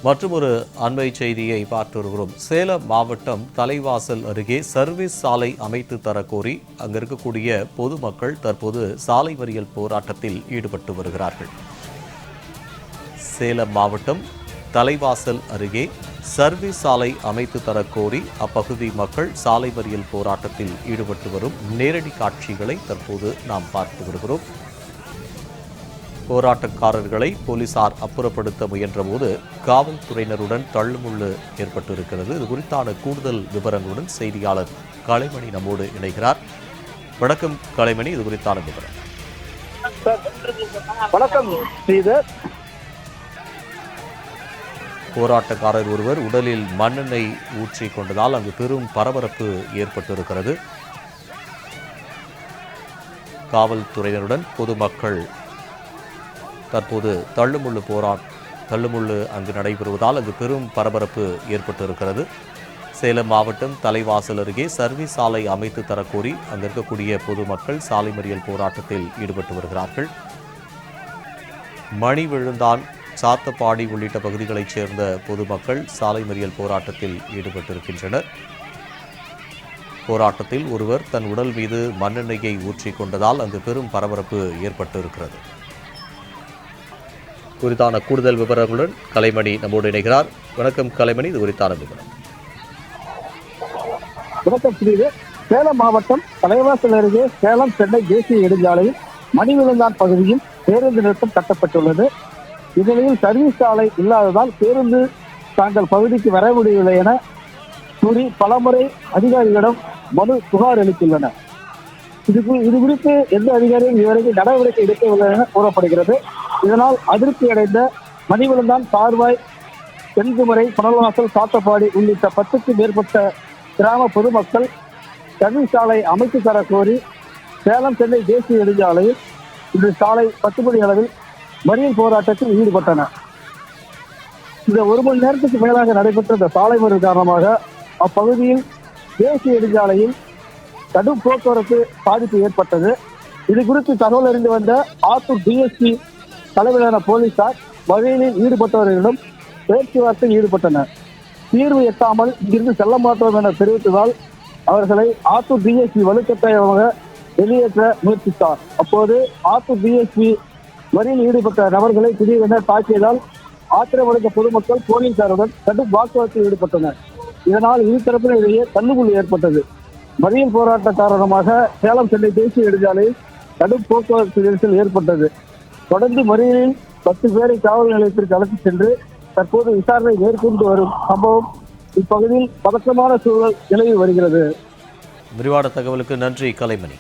மற்றொரு அண்மை செய்தியை பார்த்து வருகிறோம். சேலம் மாவட்டம் தலைவாசல் அருகே சர்வீஸ் சாலை அமைத்து தரக்கோரி அங்கு இருக்கக்கூடிய பொதுமக்கள் தற்போது சாலை மறியல் போராட்டத்தில் ஈடுபட்டு வருகிறார்கள். சேலம் மாவட்டம் தலைவாசல் அருகே சர்வீஸ் சாலை அமைத்து தரக்கோரி அப்பகுதி மக்கள் சாலை மறியல் போராட்டத்தில் ஈடுபட்டு வரும் நேரடி காட்சிகளை தற்போது நாம் பார்த்து வருகிறோம். போராட்டக்காரர்களை போலீசார் அப்புறப்படுத்த முயன்றபோது காவல்துறையினருடன் தள்ளுமுள்ளு ஏற்பட்டிருக்கிறது. இது குறித்தான கூடுதல் விவரங்களுடன் செய்தியாளர் கலைமணி நம்மோடு இணைகிறார். வணக்கம் கலைமணி, இது குறித்தான விவரம். வணக்கம் ஸ்ரீதர். போராட்டக்காரர் ஒருவர் உடலில் மண்ணெண்ணெய் ஊற்றி கொண்டதால் அங்கு பெரும் பரபரப்பு ஏற்பட்டிருக்கிறது. காவல்துறையினருடன் பொதுமக்கள் தற்போது தள்ளுமுள்ளு அங்கு நடைபெறுவதால் அங்கு பெரும் பரபரப்பு ஏற்பட்டிருக்கிறது. சேலம் மாவட்டம் தலைவாசல் அருகே சர்வீஸ் சாலை அமைத்து தரக்கோரி அங்கு இருக்கக்கூடிய பொதுமக்கள் சாலை மறியல் போராட்டத்தில் ஈடுபட்டு வருகிறார்கள். மணி விழுந்தான், சாத்தப்பாடி உள்ளிட்ட பகுதிகளைச் சேர்ந்த பொதுமக்கள் சாலை மறியல் போராட்டத்தில் ஈடுபட்டிருக்கின்றனர். போராட்டத்தில் ஒருவர் தன் உடல் மீது மண்ணெண்ணெயை ஊற்றிக் கொண்டதால் அங்கு பெரும் பரபரப்பு ஏற்பட்டிருக்கிறது. குறித்தான கூடுதல் விவரங்களுடன் கலைமணி நம்மோடு இணைகிறார். வணக்கம் கலைமணி, இது குறித்தான விவரம். வணக்கம் ஸ்ரீதர். சேலம் மாவட்டம் தலைவாசல் அருகே சேலம் சென்னை தேசிய நெடுஞ்சாலையில் மணிவிழுந்தான் பகுதியில் பேருந்து நிறுத்தம் கட்டப்பட்டுள்ளது. இந்நிலையில் சர்வீஸ் சாலை இல்லாததால் பேருந்து தாங்கள் பகுதிக்கு வர முடியவில்லை என கூறி பலமுறை அதிகாரிகளிடம் மனு புகார் அளித்துள்ளனர். இது குறித்து எந்த அதிகாரியும் இதுவரைக்கும் நடவடிக்கை எடுக்கவில்லை என கூறப்படுகிறது. இதனால் அதிருப்தி அடைந்த மணிவிழுந்தான், சார்வாய், தென்குமரை, புனல்வாசல், சாத்தப்பாடி உள்ளிட்ட 10க்கும் மேற்பட்ட கிராம பொதுமக்கள் சர்வீஸ் சாலை அமைத்து தர கோரி சேலம் சென்னை தேசிய நெடுஞ்சாலையில் இன்று காலை 10 மணி அளவில் மறியல் போராட்டத்தில் ஈடுபட்டனர். இந்த 1 மணி நேரத்துக்கு மேலாக நடைபெற்ற இந்த சாலை மறியல் காரணமாக அப்பகுதியில் தேசிய நெடுஞ்சாலையில் கடும் போக்குவரத்து பாதிப்பு ஏற்பட்டது. இது குறித்து தகவல் அறிந்து வந்த ஆத்தூர் டிஎஸ்பி தலைமையிலான போலீசார் மறியலில் ஈடுபட்டவர்களிடம் பேச்சுவார்த்தையில் ஈடுபட்டனர். தீர்வு எட்டாமல் இங்கிருந்து செல்ல மாட்டோம் என தெரிவித்ததால் அவர்களை ஆத்தூர் டிஎஸ்பி வலுக்கட்டாயமாக வெளியேற்ற முயற்சித்தார். அப்போது ஆத்தூர் டிஎஸ்பி மறியலில் ஈடுபட்ட நபர்களை திடீரென தாக்கியதால் ஆத்திரமடைந்த பொதுமக்கள் போலீசாருடன் கடும் வாக்குவாதத்தில் ஈடுபட்டனர். இதனால் இருதரப்பினரிடையே தள்ளுமுள்ளு ஏற்பட்டது. மறியல் போராட்ட காரணமாக சேலம் சென்னை தேசிய நெடுஞ்சாலையில் கடும் போக்குவரத்து நெரிசல் ஏற்பட்டது. தொடர்ந்து மறியலில் 10 பேரை காவல் நிலையத்திற்கு அழைத்துச் சென்று தற்போது விசாரணை மேற்கொண்டு வரும் சம்பவம் இப்பகுதியில் பதற்றமான சூழல் நிலவி வருகிறது. விரிவான தகவலுக்கு நன்றி கலைமணி.